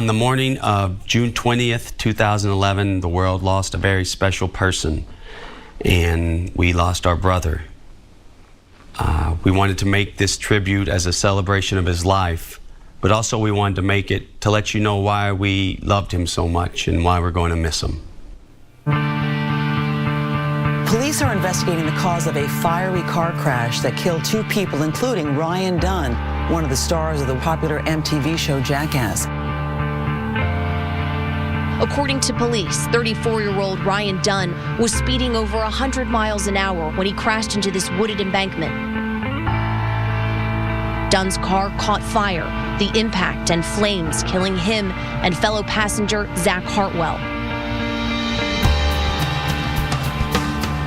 On the morning of June 20th, 2011, the world lost a very special person, and we lost our brother. We wanted to make this tribute as a celebration of his life, but also we wanted to make it to let you know why we loved him so much and why we're going to miss him. Police are investigating the cause of a fiery car crash that killed 2 people, including Ryan Dunn, one of the stars of the popular MTV show Jackass. According to police, 34-year-old Ryan Dunn was speeding over 100 miles an hour when he crashed into this wooded embankment. Dunn's car caught fire, the impact and flames killing him and fellow passenger Zach Hartwell.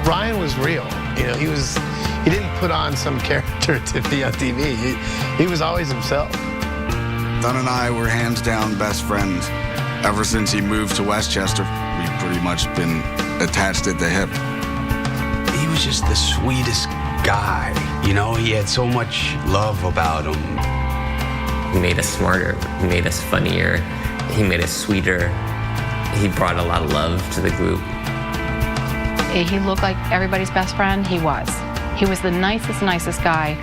Ryan was real. You know, he didn't put on some character to be on TV. He was always himself. Dunn and I were hands down best friends. Ever since he moved to Westchester, we've pretty much been attached at the hip. He was just the sweetest guy. You know, he had so much love about him. He made us smarter, he made us funnier, he made us sweeter. He brought a lot of love to the group. He looked like everybody's best friend. He was. He was the nicest guy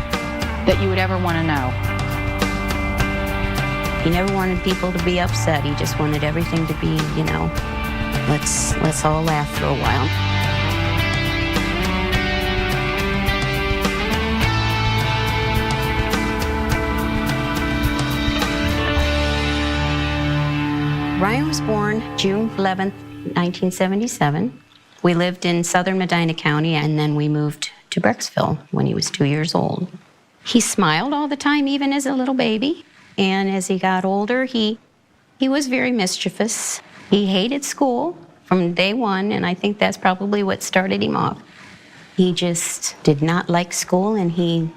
that you would ever want to know. He never wanted people to be upset. He just wanted everything to be, you know, let's all laugh for a while. Ryan was born June 11th, 1977. We lived in southern Medina County, and then we moved to Brecksville when he was 2 years old. He smiled all the time, even as a little baby. And as he got older, he was very mischievous. He hated school from day one, and I think that's probably what started him off. He just did not like school, and he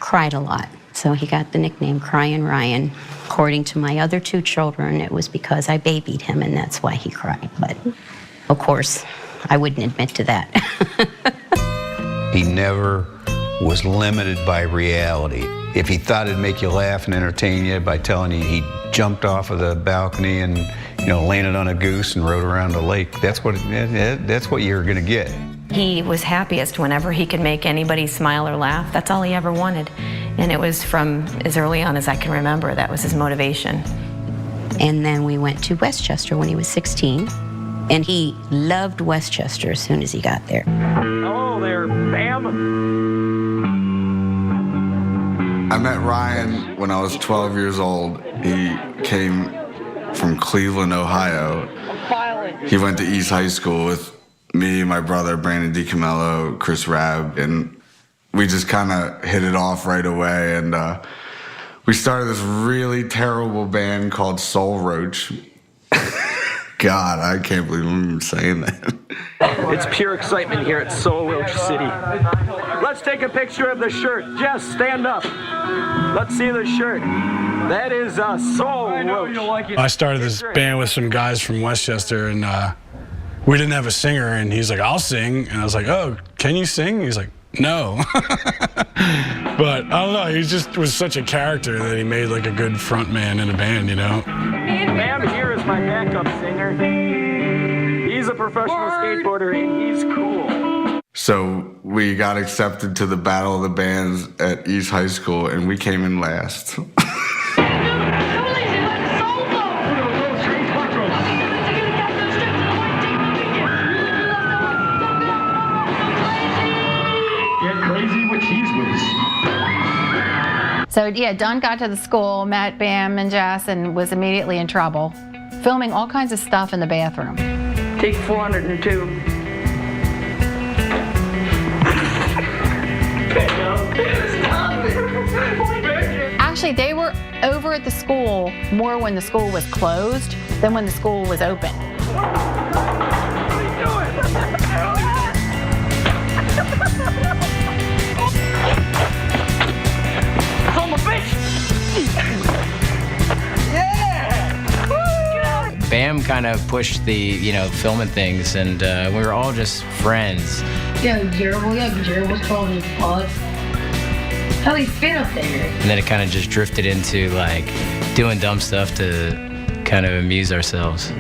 cried a lot. So he got the nickname Crying Ryan. According to my other 2 children, it was because I babied him, and that's why he cried. But, of course, I wouldn't admit to that. He never was limited by reality. If he thought it'd make you laugh and entertain you by telling you he jumped off of the balcony and, you know, landed on a goose and rode around the lake, that's what you're gonna get. He was happiest whenever he could make anybody smile or laugh. That's all he ever wanted. And it was from as early on as I can remember, that was his motivation. And then we went to Westchester when he was 16. And he loved Westchester as soon as he got there. Hello there, Bam. I met Ryan when I was 12 years old. He came from Cleveland, Ohio. He went to East High School with me, my brother, Brandon DiCamello, Chris Rabb, and we just kind of hit it off right away. And we started this really terrible band called Soul Roach. God, I can't believe I'm saying that. It's pure excitement here at Soul Roach City. Let's take a picture of the shirt. Jess, stand up. Let's see the shirt. That is Soul Roach. I started this band with some guys from Westchester, and we didn't have a singer, and he's like, I'll sing. And I was like, oh, can you sing? He's like, no. But I don't know, he just was such a character that he made like a good front man in a band, you know? Bam here is my backup singer. He's a professional skateboarder and he's cool. So we got accepted to the Battle of the Bands at East High School, and we came in last. So yeah, Dunn got to the school, met Bam and Jess, and was immediately in trouble, filming all kinds of stuff in the bathroom. Take 402. Actually, they were over at the school more when the school was closed than when the school was open. Bam kind of pushed the, filming things, and we were all just friends. Jared was calling me Bud. How he fit up there? And then it kind of just drifted into like doing dumb stuff to kind of amuse ourselves.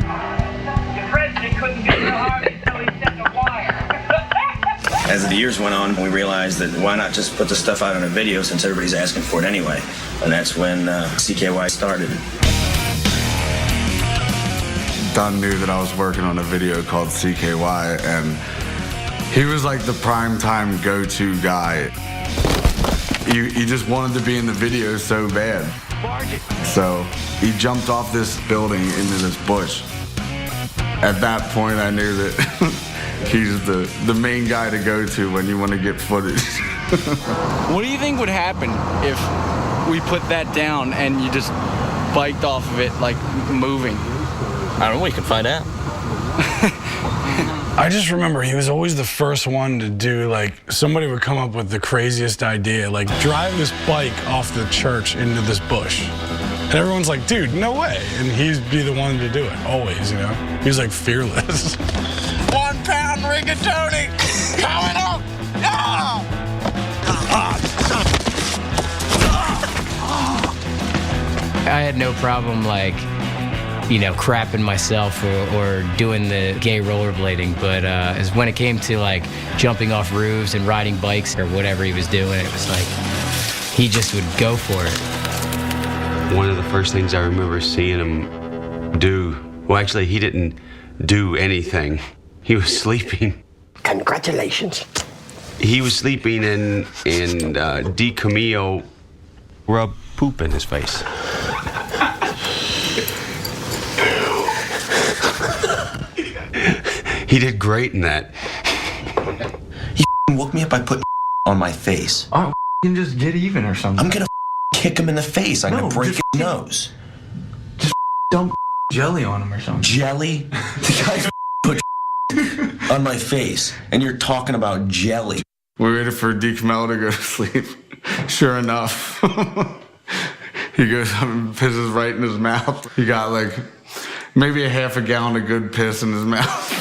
As the years went on, we realized that why not just put the stuff out on a video since everybody's asking for it anyway. And that's when CKY started. Dunn knew that I was working on a video called CKY, and he was like the primetime go-to guy. He just wanted to be in the video so bad. So he jumped off this building into this bush. At that point, I knew that he's the main guy to go to when you want to get footage. What do you think would happen if we put that down and you just biked off of it, like moving? I don't know, we can find out. I just remember he was always the first one to do, like, somebody would come up with the craziest idea, like drive this bike off the church into this bush. And everyone's like, dude, no way. And he'd be the one to do it, always, you know? He was like fearless. 1 pound rigatoni coming up! Yeah! I had no problem, like, you know, crapping myself or doing the gay rollerblading, but as when it came to like jumping off roofs and riding bikes or whatever he was doing, it was like he just would go for it. One of the first things I remember seeing him do, well, actually, he didn't do anything. He was sleeping. Congratulations. He was sleeping and D. Camillo rubbed poop in his face. He did great in that. He woke me up by putting on my face. Oh, can just get even or something. I'm gonna kick him in the face. I'm gonna break his nose. Just dump jelly on him or something. Jelly? The guy put on my face, and you're talking about jelly. We waited for D. Camillo to go to sleep. Sure enough, he goes up and pisses right in his mouth. He got like maybe a half a gallon of good piss in his mouth.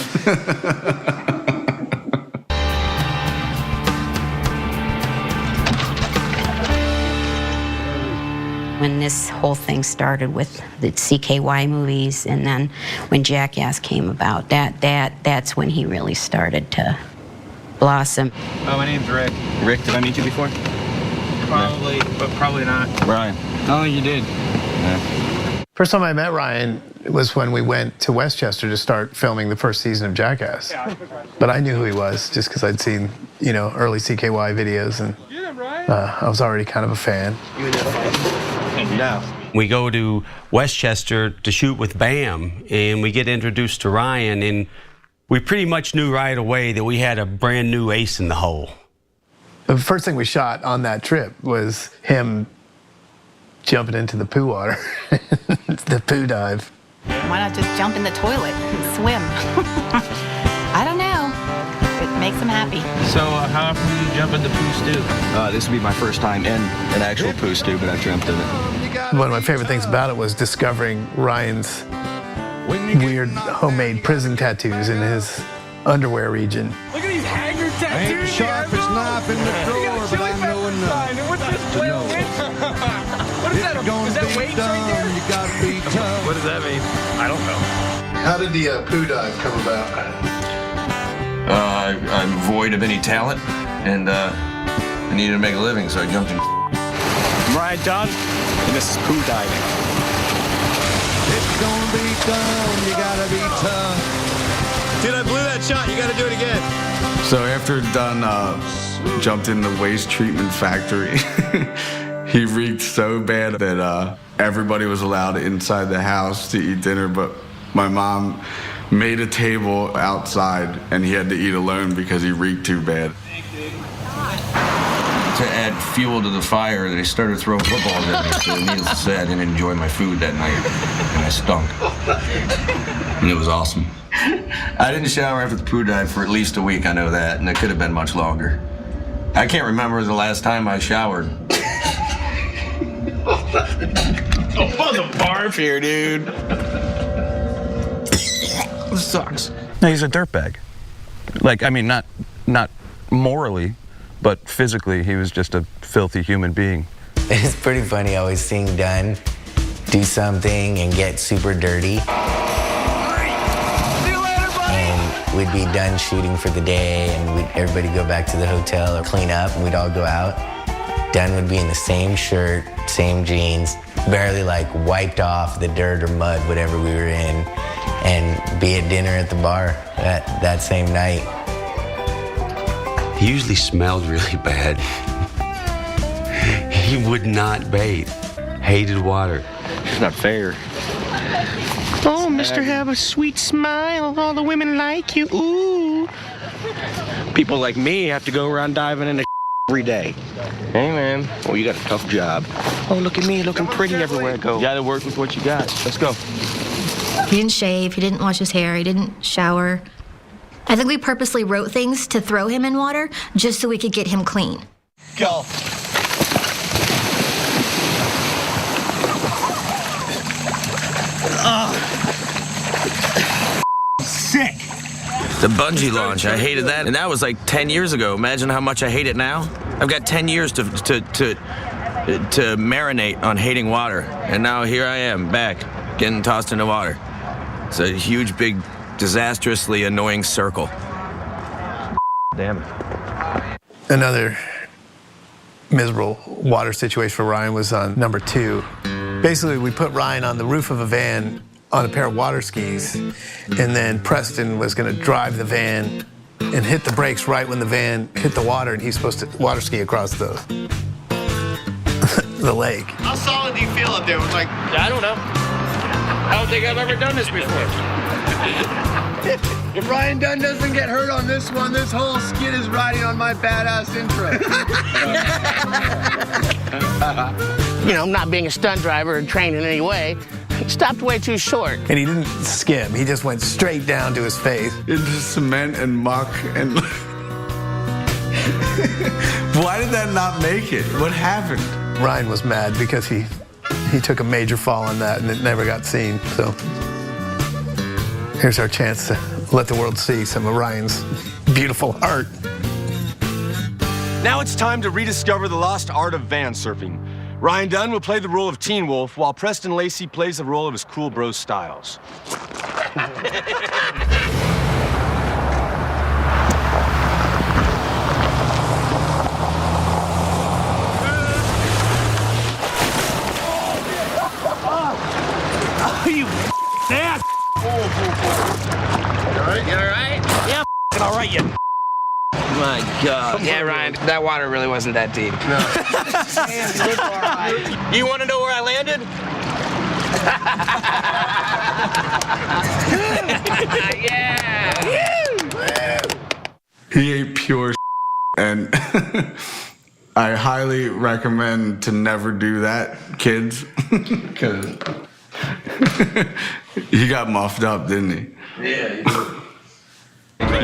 When this whole thing started with the CKY movies, and then when Jackass came about, that's when he really started to blossom. Oh, my name's Rick. Rick, did I meet you before? Probably, but probably not. Ryan. I don't think you did. Yeah. First time I met Ryan was when we went to Westchester to start filming the first season of Jackass. But I knew who he was just because I'd seen, you know, early CKY videos, and I was already kind of a fan. No. We go to Westchester to shoot with Bam, and we get introduced to Ryan, and we pretty much knew right away that we had a brand new ace in the hole. The first thing we shot on that trip was him jumping into the poo water, the poo dive. Why not just jump in the toilet and swim? I don't know. It makes him happy. So how often do you jump in the poo stew? This would be my first time in an actual poo stew, but I've jumped in it. One of my favorite things about it was discovering Ryan's weird homemade prison tattoos in his underwear region. Look at these haggard tattoos. I ain't the sharpest knife in the drawer, but I know enough to know. What is that? Is that weights right there? You gotta be tough. What does that mean? I don't know. How did the poo dive come about? I'm void of any talent, and I needed to make a living, so I jumped in. I'm Ryan Dunn, and this is poo diving. It's gonna be done. You gotta be tough. Dude, I blew that shot. You gotta do it again. So after Dunn jumped in the waste treatment factory, he reeked so bad that everybody was allowed inside the house to eat dinner, but my mom made a table outside, and he had to eat alone because he reeked too bad. To add fuel to the fire, they started throwing footballs at me, so needless to say, I didn't enjoy my food that night, and I stunk. And it was awesome. I didn't shower after the poo dive for at least a week, I know that, and it could have been much longer. I can't remember the last time I showered. Don't buzz a barf here, dude. This sucks. No, he's a dirtbag. Like, I mean, not morally, but physically, he was just a filthy human being. It's pretty funny always seeing Dunn do something and get super dirty. And we'd be done shooting for the day, and everybody go back to the hotel or clean up, and we'd all go out. Dunn would be in the same shirt, same jeans, barely like wiped off the dirt or mud, whatever we were in, and be at dinner at the bar that same night. He usually smelled really bad. He would not bathe. Hated water. It's not fair. Oh, Mr. Have a sweet smile. All the women like you. Ooh. People like me have to go around diving in the every day. Hey, man. Well, you got a tough job. Oh, look at me looking pretty everywhere I go. You gotta work with what you got. Let's go. He didn't shave. He didn't wash his hair. He didn't shower. I think we purposely wrote things to throw him in water just so we could get him clean. Go. Sick. The bungee launch, I hated that, and that was like 10 years ago. Imagine how much I hate it now. I've got 10 years to marinate on hating water, and now here I am back, getting tossed into water. It's a huge, big, disastrously annoying circle. Damn it. Another miserable water situation for Ryan was on number 2. Basically, we put Ryan on the roof of a van on a pair of water skis, and then Preston was gonna drive the van and hit the brakes right when the van hit the water, and he's supposed to water ski across the lake. How solid do you feel up there? Like, I don't know. I don't think I've ever done this before. If Ryan Dunn doesn't get hurt on this one, this whole skid is riding on my badass intro. You know, not being a stunt driver or trained in any way, he stopped way too short. And he didn't skim, he just went straight down to his face. Into cement and muck and... Why did that not make it? What happened? Ryan was mad because he took a major fall on that and it never got seen, so. Here's our chance to let the world see some of Ryan's beautiful art. Now it's time to rediscover the lost art of van surfing. Ryan Dunn will play the role of Teen Wolf, while Preston Lacey plays the role of his cool bro Styles. You ass! You all right? Yeah, All right, you. my God. Yeah, Ryan, that water really wasn't that deep. No. Man, you look all right. You want to know where I landed? Yeah! He ate pure and I highly recommend to never do that, kids, because he got muffed up, didn't he? Yeah, you did.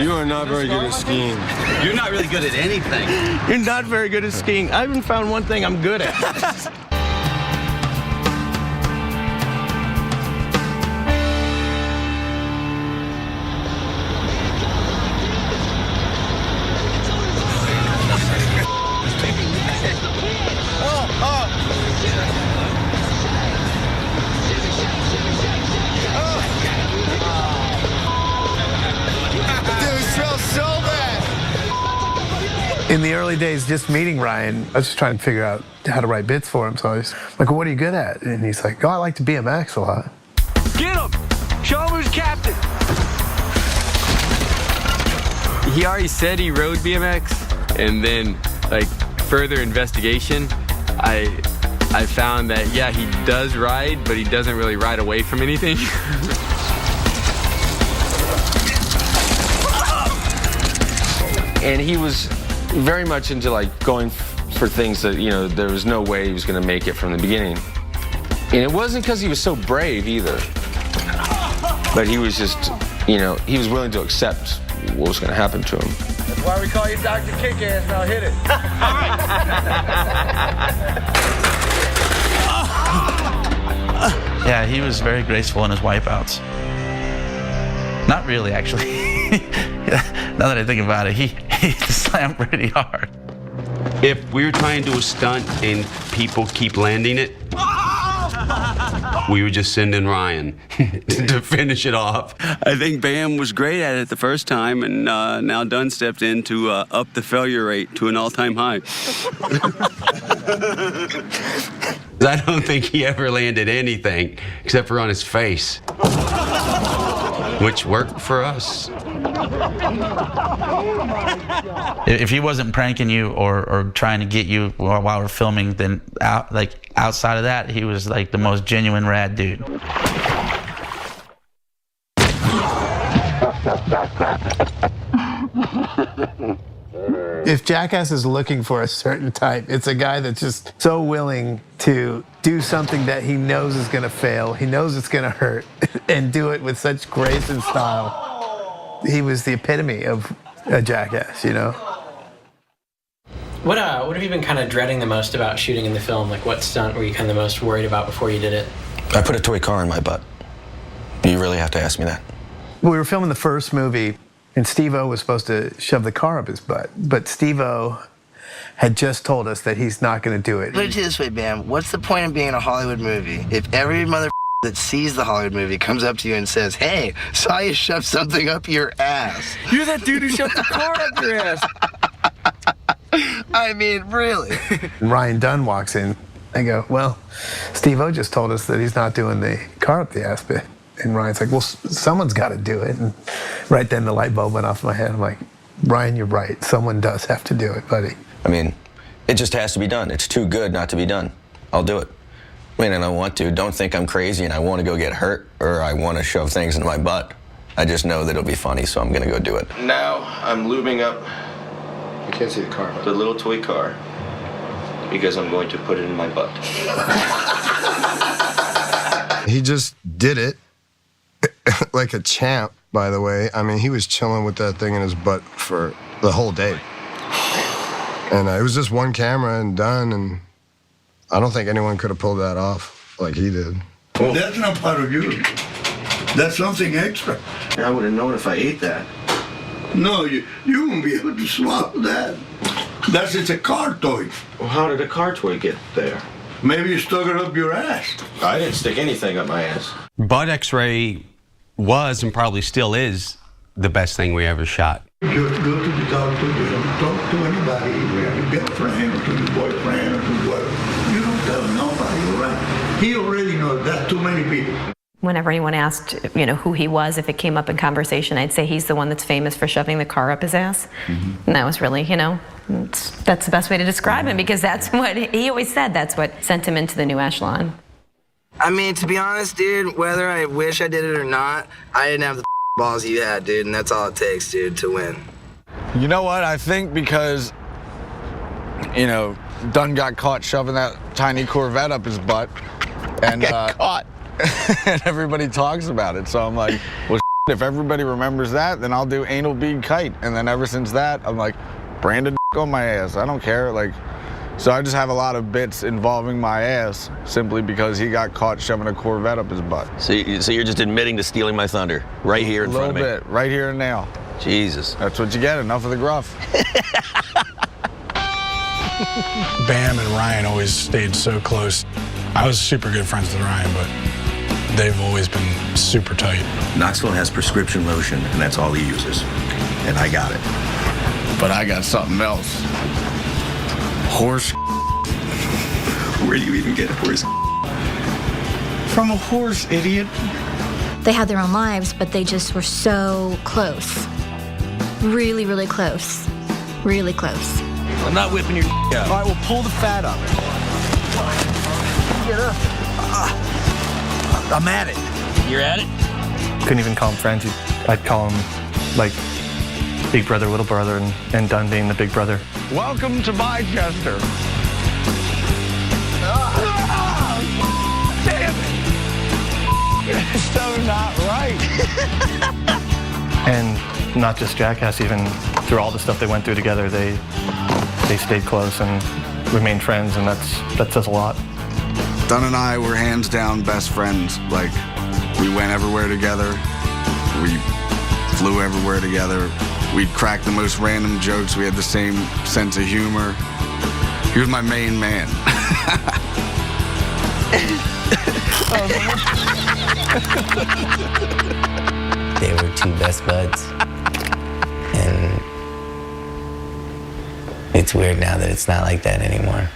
You are not very good at skiing. You're not really good at anything. You're not very good at skiing. I haven't found one thing I'm good at. In the early days, just meeting Ryan, I was just trying to figure out how to write bits for him. So I was like, well, what are you good at? And he's like, oh, I like to BMX a lot. Get him! Show him who's captain! He already said he rode BMX, and then, like, further investigation, I found that, yeah, he does ride, but he doesn't really ride away from anything. And he was very much into like going for things that, you know, there was no way he was going to make it from the beginning. And it wasn't because he was so brave either, but he was just, you know, he was willing to accept what was going to happen to him. That's why we call you Dr. Kick-Ass. Now hit it. Yeah, he was very graceful in his wipeouts. Not really, actually. Now that I think about it, he slammed pretty hard. If we were trying to do a stunt and people keep landing it, We would just send in Ryan to finish it off. I think Bam was great at it the first time, and now Dunn stepped in to up the failure rate to an all-time high. I don't think he ever landed anything except for on his face, which worked for us. If he wasn't pranking you or trying to get you while we're filming, then outside of that, he was like the most genuine rad dude. If Jackass is looking for a certain type, it's a guy that's just so willing to do something that he knows is going to fail, he knows it's going to hurt, and do it with such grace and style. He was the epitome of a jackass, you know? What have you been kind of dreading the most about shooting in the film? Like, what stunt were you kind of the most worried about before you did it? I put a toy car in my butt. You really have to ask me that. We were filming the first movie, and Steve-O was supposed to shove the car up his butt, but Steve-O had just told us that he's not going to do it. Put it this way, Bam. What's the point of being in a Hollywood movie if every mother that sees the Hollywood movie comes up to you and says, "Hey, saw you shove something up your ass"? You're that dude who shoved the car up your ass. I mean, really. Ryan Dunn walks in. I go, "Well, Steve-O just told us that he's not doing the car up the ass bit." And Ryan's like, "Well, someone's got to do it." And right then the light bulb went off in my head. I'm like, "Ryan, you're right. Someone does have to do it, buddy." I mean, it just has to be done. It's too good not to be done. I'll do it. I mean, and I want to. Don't think I'm crazy and I want to go get hurt or I want to shove things into my butt. I just know that it'll be funny, so I'm going to go do it. Now I'm lubing up. You can't see the car. The little toy car. Because I'm going to put it in my butt. He just did it like a champ, by the way. I mean, he was chilling with that thing in his butt for the whole day. And it was just one camera and done, and I don't think anyone could have pulled that off like he did. Well, that's not part of you. That's something extra. I would have known if I ate that. No, you won't be able to swallow that. That's just a car toy. Well, how did a car toy get there? Maybe you stuck it up your ass. I didn't stick anything up my ass. Butt X-ray was and probably still is the best thing we ever shot. Just go to the doctor, you don't talk to anybody, your girlfriend or to your boyfriend or to whatever. You don't tell nobody, right? He already knows that too many people. Whenever anyone asked, who he was, if it came up in conversation, I'd say he's the one that's famous for shoving the car up his ass. Mm-hmm. And that was really, that's the best way to describe him, because that's what he always said. That's what sent him into the new echelon. I mean, to be honest, dude, whether I wish I did it or not, I didn't have the balls you had, dude, and that's all it takes, dude, to win. You know what? I think because, Dunn got caught shoving that tiny Corvette up his butt. And caught. And everybody talks about it. So I'm like, well, if everybody remembers that, then I'll do anal bead kite. And then ever since that, I'm like, branded on my ass. I don't care. So I just have a lot of bits involving my ass simply because he got caught shoving a Corvette up his butt. So you're just admitting to stealing my thunder right here in front of me? A little bit, right here and now. Jesus. That's what you get, enough of the gruff. Bam and Ryan always stayed so close. I was super good friends with Ryan, but they've always been super tight. Knoxville has prescription lotion, and that's all he uses. And I got it. But I got something else. Horse. Where do you even get horse? From a horse, idiot. They had their own lives, but they just were so close. Really, really close. Really close. I'm not whipping your out. All right, well, pull the fat up. Get up. I'm at it. You're at it? Couldn't even call them friends. I'd call them like big brother, little brother, and Dunn being the big brother. Welcome to Manchester. Damn it. It's so not right. And not just Jackass, even through all the stuff they went through together, they stayed close and remained friends, and that says a lot. Dunn and I were hands down best friends. We went everywhere together. We flew everywhere together. We'd crack the most random jokes. We had the same sense of humor. He was my main man. They were two best buds. And it's weird now that it's not like that anymore.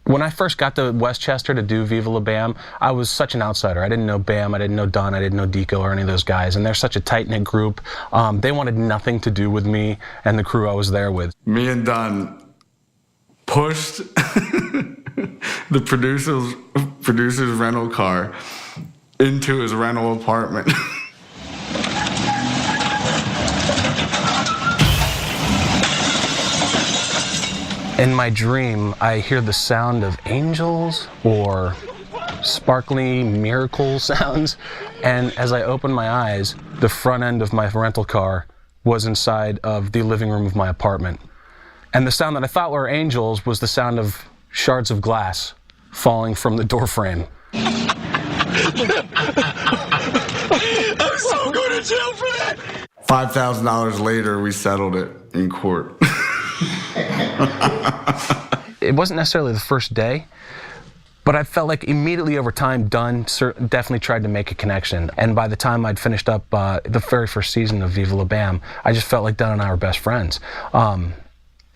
When I first got to Westchester to do Viva La Bam, I was such an outsider. I didn't know Bam, I didn't know Dunn, I didn't know Deco or any of those guys, and they're such a tight-knit group. They wanted nothing to do with me and the crew I was there with. Me and Dunn pushed the producer's rental car into his rental apartment. In my dream, I hear the sound of angels or sparkly miracle sounds, and as I open my eyes, the front end of my rental car was inside of the living room of my apartment. And the sound that I thought were angels was the sound of shards of glass falling from the door frame. I'm so going to jail for that! $5,000 later, we settled it in court. It wasn't necessarily the first day, but I felt like immediately over time, Dunn definitely tried to make a connection. And by the time I'd finished up the very first season of Viva La Bam, I just felt like Dunn and I were best friends. I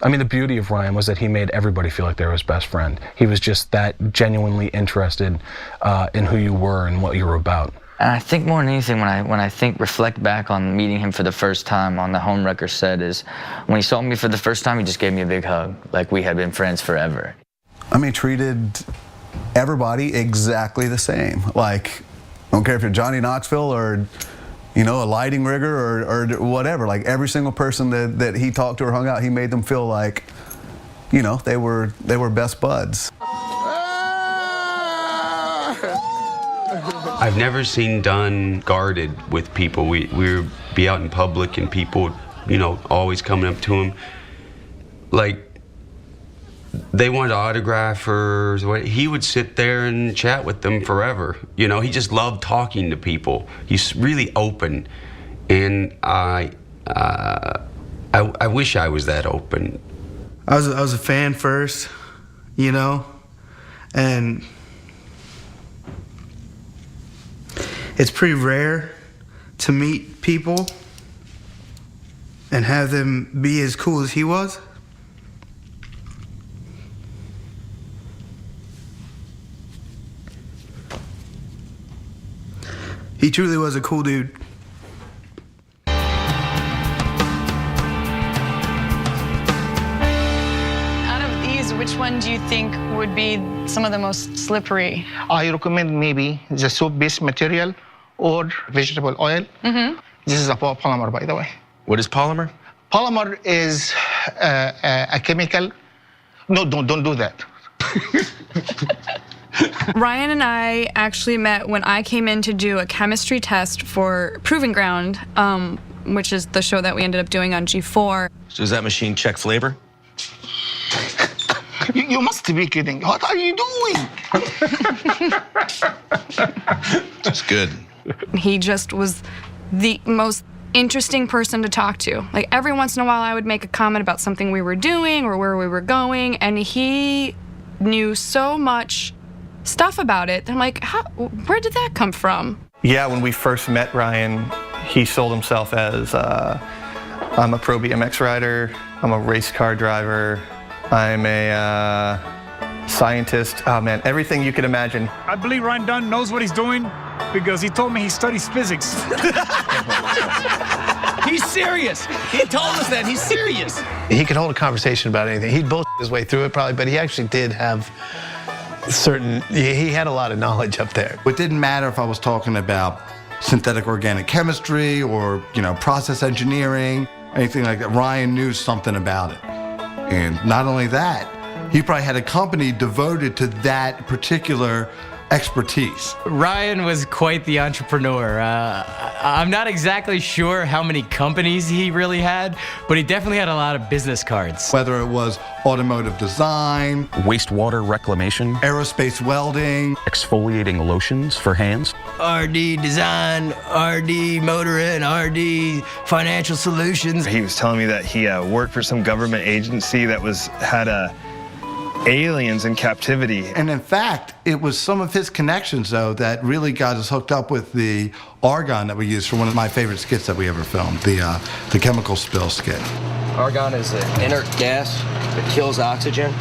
mean, the beauty of Ryan was that he made everybody feel like they were his best friend. He was just that genuinely interested in who you were and what you were about. And I think more than anything, when I reflect back on meeting him for the first time on the Homewrecker set, is when he saw me for the first time, he just gave me a big hug, like we had been friends forever. I mean, treated everybody exactly the same. Like, I don't care if you're Johnny Knoxville or, you know, a lighting rigger or whatever. Like, every single person that he talked to or hung out, he made them feel like, you know, they were best buds. I've never seen Dunn guarded with people. We would be out in public and people, you know, always coming up to him. Like, they wanted an autograph or what. He would sit there and chat with them forever. You know, he just loved talking to people. He's really open. And I wish I was that open. I was a fan first, you know, and it's pretty rare to meet people and have them be as cool as he was. He truly was a cool dude. Out of these, which one do you think would be some of the most slippery? I recommend maybe the soap-based material or vegetable oil. Mm-hmm. This is a polymer, by the way. What is polymer? Polymer is a chemical. No, don't do that. Ryan and I actually met when I came in to do a chemistry test for Proving Ground, which is the show that we ended up doing on G4. So does that machine check flavor? You must be kidding. What are you doing? That's good. He just was the most interesting person to talk to. Like, every once in a while I would make a comment about something we were doing or where we were going, and he knew so much stuff about it. I'm like, where did that come from? Yeah, when we first met Ryan, he sold himself as I'm a pro BMX rider, I'm a race car driver, I'm a scientist. Oh man, everything you could imagine. I believe Ryan Dunn knows what he's doing because he told me he studies physics. He's serious. He told us that. He's serious. He could hold a conversation about anything. He'd bullshit his way through it probably, but he actually did have he had a lot of knowledge up there. It didn't matter if I was talking about synthetic organic chemistry or, you know, process engineering, anything like that. Ryan knew something about it. And not only that, he probably had a company devoted to that particular expertise. Ryan was quite the entrepreneur. I'm not exactly sure how many companies he really had, but he definitely had a lot of business cards. Whether it was automotive design, wastewater reclamation, aerospace welding, exfoliating lotions for hands, RD Design, RD Motoring, RD Financial Solutions. He was telling me that he worked for some government agency that had aliens in captivity. And in fact, it was some of his connections, though, that really got us hooked up with the argon that we used for one of my favorite skits that we ever filmed, the chemical spill skit. Argon is an inert gas that kills oxygen,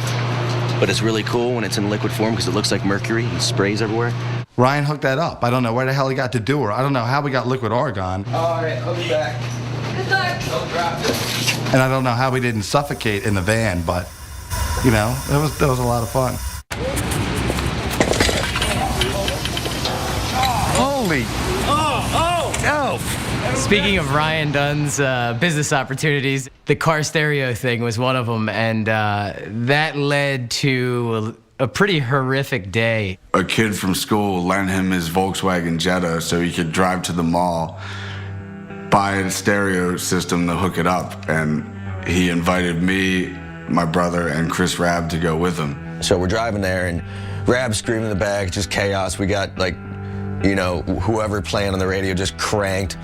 but it's really cool when it's in liquid form because it looks like mercury and sprays everywhere. Ryan hooked that up. I don't know where the hell he got the doer. I don't know how we got liquid argon. All right, I'll be back. Good luck. Don't drop it. And I don't know how we didn't suffocate in the van, but, you know, that was a lot of fun. Holy! Speaking of Ryan Dunn's business opportunities, the car stereo thing was one of them, and that led to a pretty horrific day. A kid from school lent him his Volkswagen Jetta so he could drive to the mall, buy a stereo system to hook it up, and he invited me, my brother, and Chris Rabb to go with him. So we're driving there, and Rabb's screaming in the back, just chaos. We got, like, you know, whoever playing on the radio just cranked,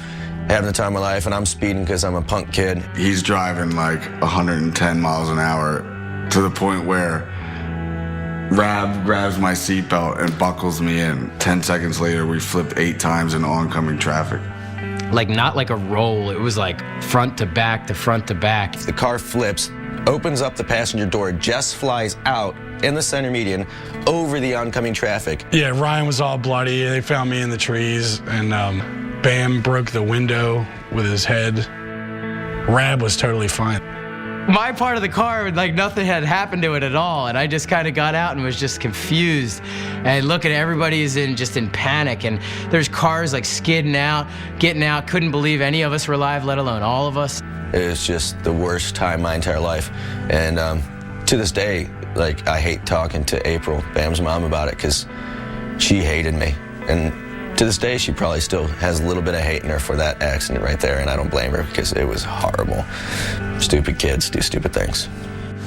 having the time of my life, and I'm speeding because I'm a punk kid. He's driving like 110 miles an hour to the point where Rabb grabs my seatbelt and buckles me in. 10 seconds later, we flipped 8 times in oncoming traffic. Like, not like a roll, it was like front to back to front to back. The car flips, opens up the passenger door, Jess flies out in the center median over the oncoming traffic. Yeah, Ryan was all bloody. They found me in the trees, and Bam broke the window with his head. Rabb was totally fine. My part of the car, like, nothing had happened to it at all, and I just kind of got out and was just confused. And look at everybody's just in panic, and there's cars like skidding out, getting out. Couldn't believe any of us were alive, let alone all of us. It was just the worst time of my entire life. And to this day, like, I hate talking to April, Bam's mom, about it because she hated me. And to this day, she probably still has a little bit of hate in her for that accident right there, and I don't blame her because it was horrible. Stupid kids do stupid things.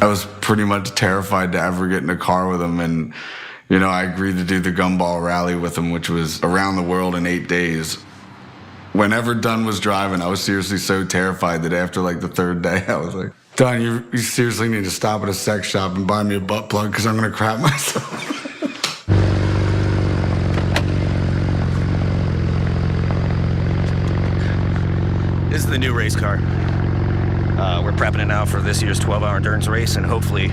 I was pretty much terrified to ever get in a car with him, and, you know, I agreed to do the Gumball Rally with him, which was around the world in 8 days. Whenever Dunn was driving, I was seriously so terrified that after, like, the 3rd day, I was like, Dunn, you seriously need to stop at a sex shop and buy me a butt plug because I'm going to crap myself. This is the new race car. We're prepping it now for this year's 12-hour endurance race, and hopefully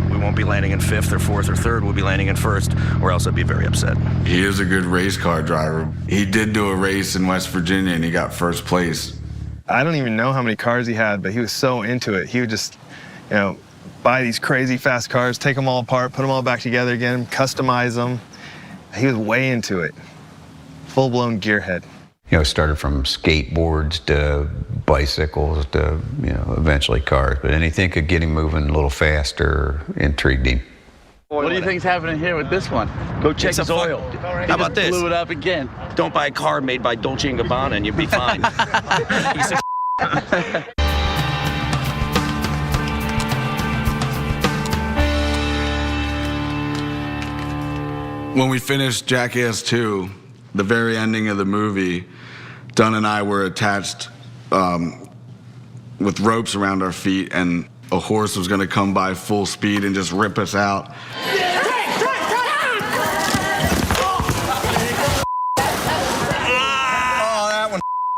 we won't be landing in 5th or 4th or 3rd. We'll be landing in 1st, or else I'd be very upset. He is a good race car driver. He did do a race in West Virginia, and he got 1st place. I don't even know how many cars he had, but he was so into it. He would just, you know, buy these crazy fast cars, take them all apart, put them all back together again, customize them. He was way into it. Full-blown gearhead. You know, started from skateboards to bicycles to, you know, eventually cars. But anything could get him moving a little faster intrigued him. What do you think's happening here with this one? Go check his oil. How about this? Blew it up again. Don't buy a car made by Dolce & Gabbana and you'll be fine. When we finished Jackass 2, the very ending of the movie, Dunn and I were attached with ropes around our feet, and a horse was going to come by full speed and just rip us out.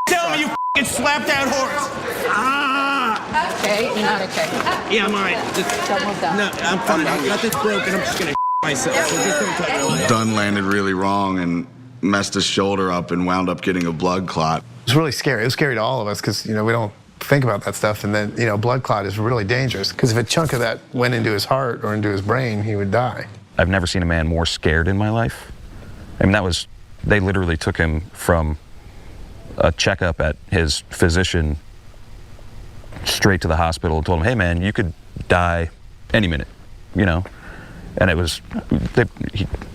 Tell me you f***ing slapped that horse. Okay, not okay. Yeah, I'm all right. No, I'm fine. I got this broken. I'm just going to myself. So just don't touch my leg. Dunn landed really wrong and messed his shoulder up and wound up getting a blood clot. It was really scary. It was scary to all of us because, you know, we don't think about that stuff. And then, you know, blood clot is really dangerous because if a chunk of that went into his heart or into his brain, he would die. I've never seen a man more scared in my life. I mean, they literally took him from a checkup at his physician straight to the hospital and told him, hey man, you could die any minute, you know? And it was,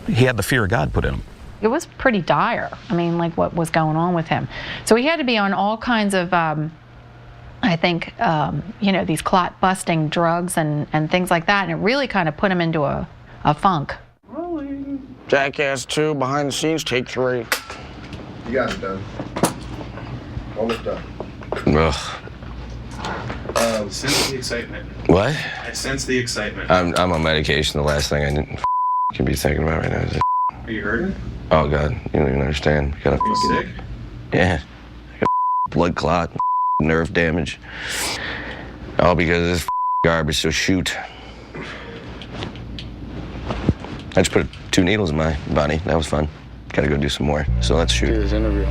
he had the fear of God put in him. It was pretty dire. I mean, like what was going on with him. So he had to be on all kinds of, I think, you know, these clot busting drugs and things like that. And it really kind of put him into a funk. Jackass 2, behind the scenes, take 3. You got it done. Almost done. Ugh. Sense the excitement. What? I sense the excitement. I'm on medication. The last thing I can be thinking about right now is Are you hurting? oh God, you don't even understand. Got a Are you sick? Yeah. I got blood clot, nerve damage. All because of this garbage, so shoot. I just put 2 needles in my body. That was fun. Gotta go do some more. So let's shoot. This interview.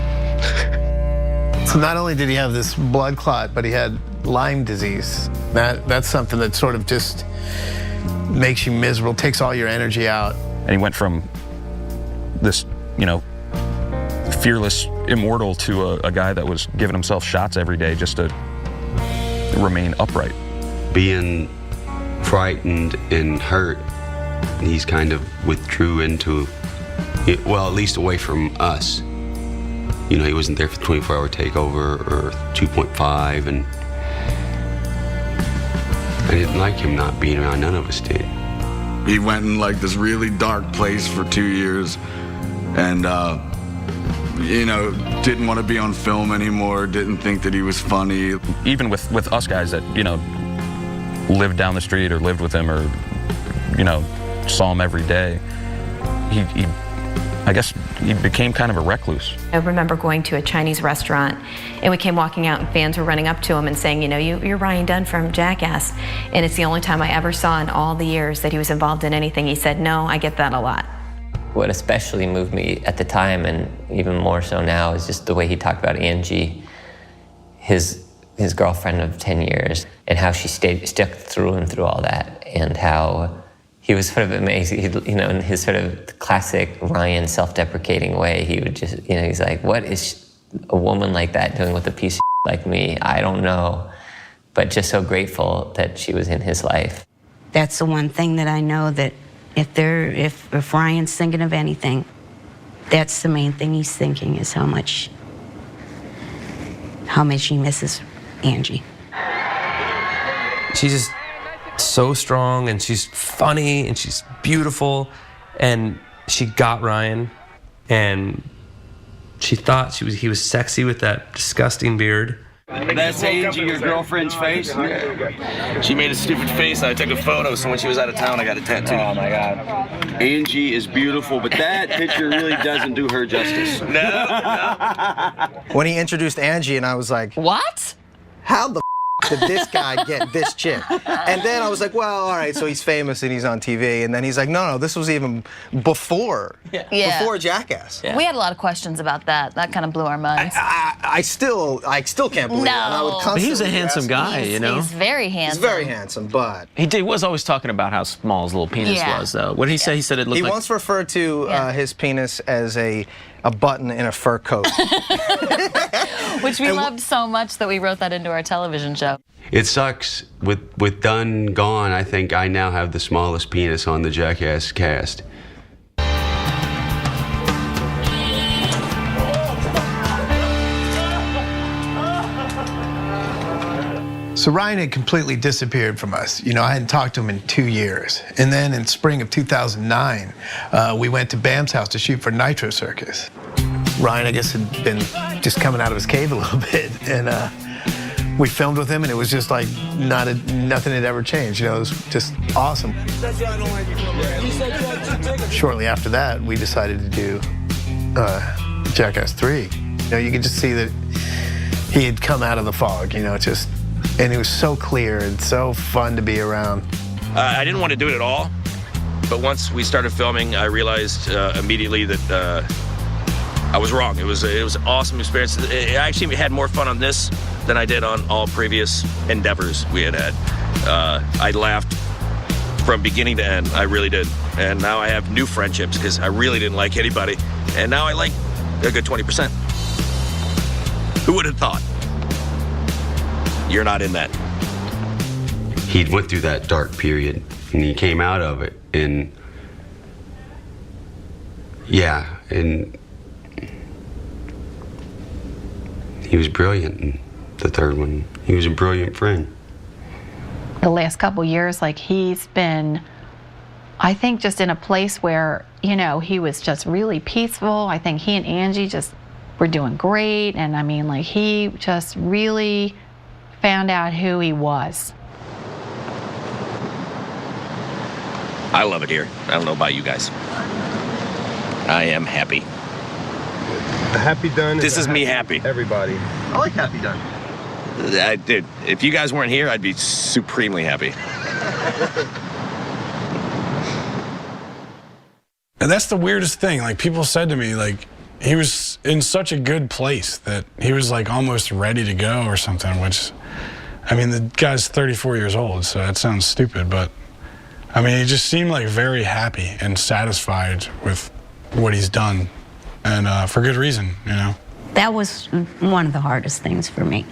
So not only did he have this blood clot, but he had Lyme disease. That's something that sort of just makes you miserable, takes all your energy out. And he went from this, you know, fearless immortal to a guy that was giving himself shots every day just to remain upright. Being frightened and hurt, he's kind of withdrew into, well, at least away from us. You know, he wasn't there for the 24-hour takeover or 2.5, and I didn't like him not being around. None of us did. He went in like this really dark place for 2 years, and you know, didn't want to be on film anymore, didn't think that he was funny. Even with us guys that, you know, lived down the street or lived with him or, you know, saw him every day, I guess he became kind of a recluse. I remember going to a Chinese restaurant and we came walking out and fans were running up to him and saying, you know, you're Ryan Dunn from Jackass. And it's the only time I ever saw in all the years that he was involved in anything. He said, no, I get that a lot. What especially moved me at the time, and even more so now, is just the way he talked about Angie, his girlfriend of 10 years, and how she stuck through and through all that, and how he was sort of amazing, you know, in his sort of classic Ryan self-deprecating way. He would just, you know, he's like, what is a woman like that doing with a piece of like me? I don't know, but just so grateful that she was in his life. That's the one thing that I know, that if Ryan's thinking of anything, that's the main thing he's thinking, is how much he misses Angie. She's just so strong, and she's funny, and she's beautiful, and she got Ryan, and she thought he was sexy with that disgusting beard. That's Angie, your girlfriend's face? She made a stupid face, and I took a photo, so when she was out of town, I got a tattoo. Oh my God. Angie is beautiful, but that picture really doesn't do her justice. No. When he introduced Angie, and I was like, what? How the did this guy get this chick? And then I was like, well, all right, so he's famous and he's on TV. And then he's like, no, this was even before Jackass. We had a lot of questions about that. That kind of blew our minds. I still can't believe it. And I would But he was a constantly handsome ask guy, him. you know? He's very handsome. He's very handsome, but He was always talking about how small his little penis was, though. What did he say? He said it looked he like... once referred to his penis as a button in a fur coat. Which we loved so much that we wrote that into our television show. It sucks. With Dunn gone, I think I now have the smallest penis on the Jackass cast. So Ryan had completely disappeared from us. You know, I hadn't talked to him in 2 years. And then in spring of 2009, we went to Bam's house to shoot for Nitro Circus. Ryan, I guess, had been just coming out of his cave a little bit. And we filmed with him, and it was just like nothing had ever changed. You know, it was just awesome. Shortly after that, we decided to do Jackass 3. You know, you could just see that he had come out of the fog, you know, and it was so clear and so fun to be around. I didn't want to do it at all, but once we started filming, I realized immediately that I was wrong. It was an awesome experience. I actually had more fun on this than I did on all previous endeavors we had. I laughed from beginning to end. I really did. And now I have new friendships because I really didn't like anybody. And now I like a good 20%. Who would have thought? You're not in that. He went through that dark period, and he came out of it, and yeah, and he was brilliant in the third one. He was a brilliant friend. The last couple years, like, he's been, I think, just in a place where, you know, he was just really peaceful. I think he and Angie just were doing great, and I mean, like, he just really found out who he was. I love it here. I don't know about you guys. I am happy. A happy Dunn. This is me happy. Everybody. I like Happy Dunn. Dude, if you guys weren't here, I'd be supremely happy. And that's the weirdest thing. Like, people said to me, like, he was in such a good place that he was like almost ready to go or something, which, I mean, the guy's 34 years old, so that sounds stupid, but I mean, he just seemed like very happy and satisfied with what he's done, and for good reason, you know. That was one of the hardest things for me,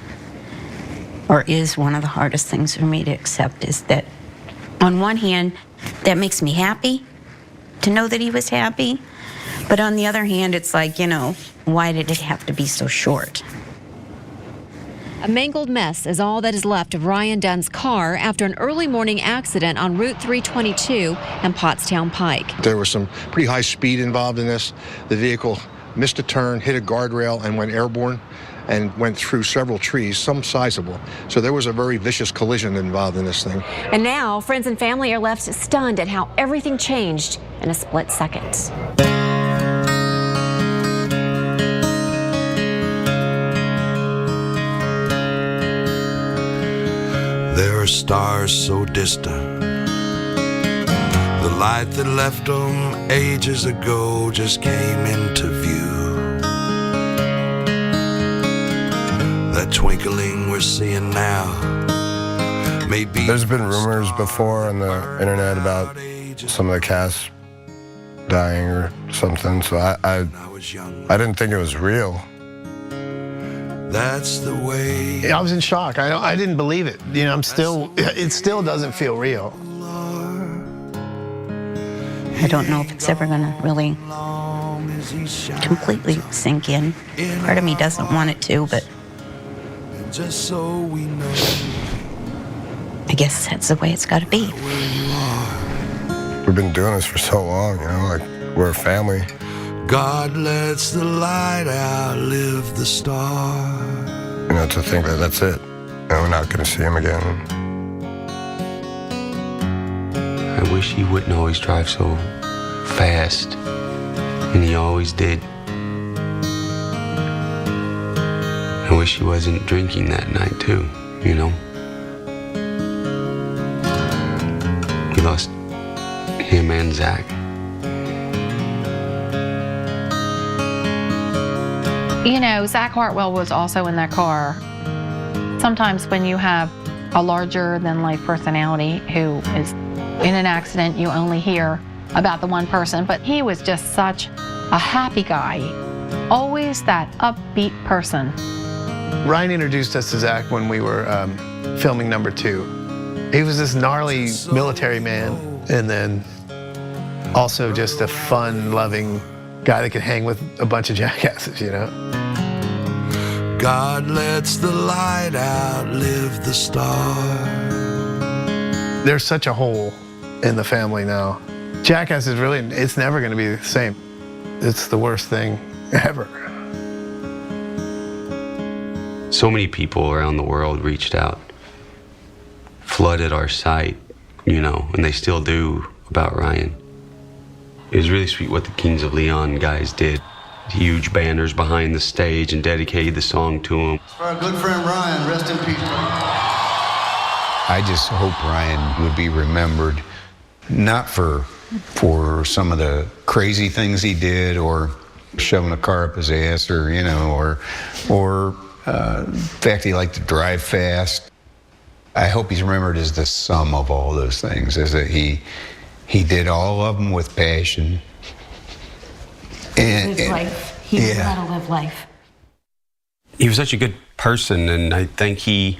or is one of the hardest things for me to accept, is that on one hand, that makes me happy to know that he was happy, but on the other hand, it's like, you know, why did it have to be so short? A mangled mess is all that is left of Ryan Dunn's car after an early morning accident on Route 322 and Pottstown Pike. There was some pretty high speed involved in this. The vehicle missed a turn, hit a guardrail, and went airborne and went through several trees, some sizable. So there was a very vicious collision involved in this thing. And now, friends and family are left stunned at how everything changed in a split second. There are stars so distant, the light that left them ages ago just came into view. That twinkling we're seeing now may be. There's been rumors before on the internet about some of the cast dying or something, so I didn't think it was real. That's the way. I was in shock. I didn't believe it. You know, it still doesn't feel real. I don't know if it's ever going to really completely sink in. Part of me doesn't want it to, but just so we know, I guess that's the way it's got to be. We've been doing this for so long, you know, like, we're a family. God lets the light outlive the star. You know, to think that that's it, and we're not going to see him again. I wish he wouldn't always drive so fast, and he always did. I wish he wasn't drinking that night too, you know. We lost him and Zach. You know, Zach Hartwell was also in that car. Sometimes when you have a larger-than-life personality who is in an accident, you only hear about the one person, but he was just such a happy guy, always that upbeat person. Ryan introduced us to Zach when we were filming number 2. He was this gnarly military man, and then also just a fun-loving guy that could hang with a bunch of jackasses, you know? God lets the light outlive the star. There's such a hole in the family now. Jackass is really, it's never gonna be the same. It's the worst thing ever. So many people around the world reached out, flooded our site, you know, and they still do, about Ryan. It was really sweet what the Kings of Leon guys did. Huge banners behind the stage and dedicated the song to him. For our good friend Ryan, rest in peace. I just hope Ryan would be remembered, not for some of the crazy things he did, or shoving a car up his ass, or, you know, or the fact he liked to drive fast. I hope he's remembered as the sum of all those things, as that he did all of them with passion. He lived life. He knew how to live life. He was such a good person, and I think he,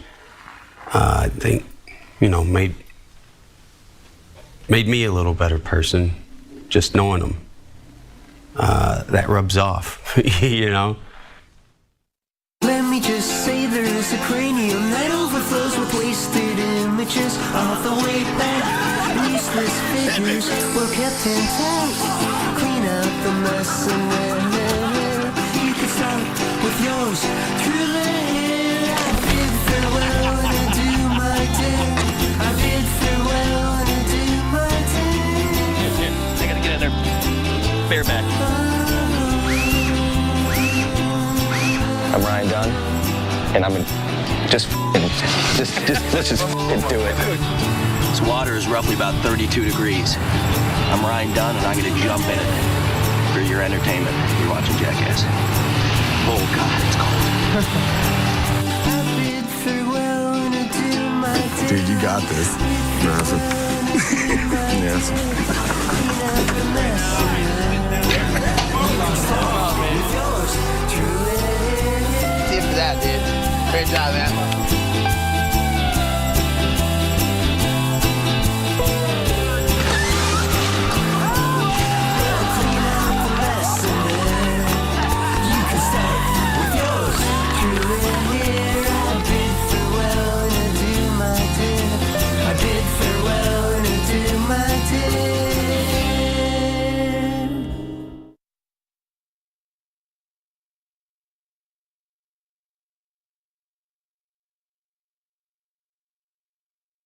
you know, made me a little better person, just knowing him. that rubs off, you know? Let me just say there is a cranium that overflows with wasted images of the way back. Useless figures well kept intact. Clean up the mess and then you can start with yours truly. I bid farewell and adieu my dear. I bid farewell and adieu my dear. I gotta get in there bareback. I'm Ryan Dunn, and I'm let's just do it. This water is roughly about 32 degrees. I'm Ryan Dunn, and I'm going to jump in it for your entertainment. You're watching Jackass. Oh, God, it's cold. Dude, you got this. Massive. Yes. See you for that, dude. Great job, man.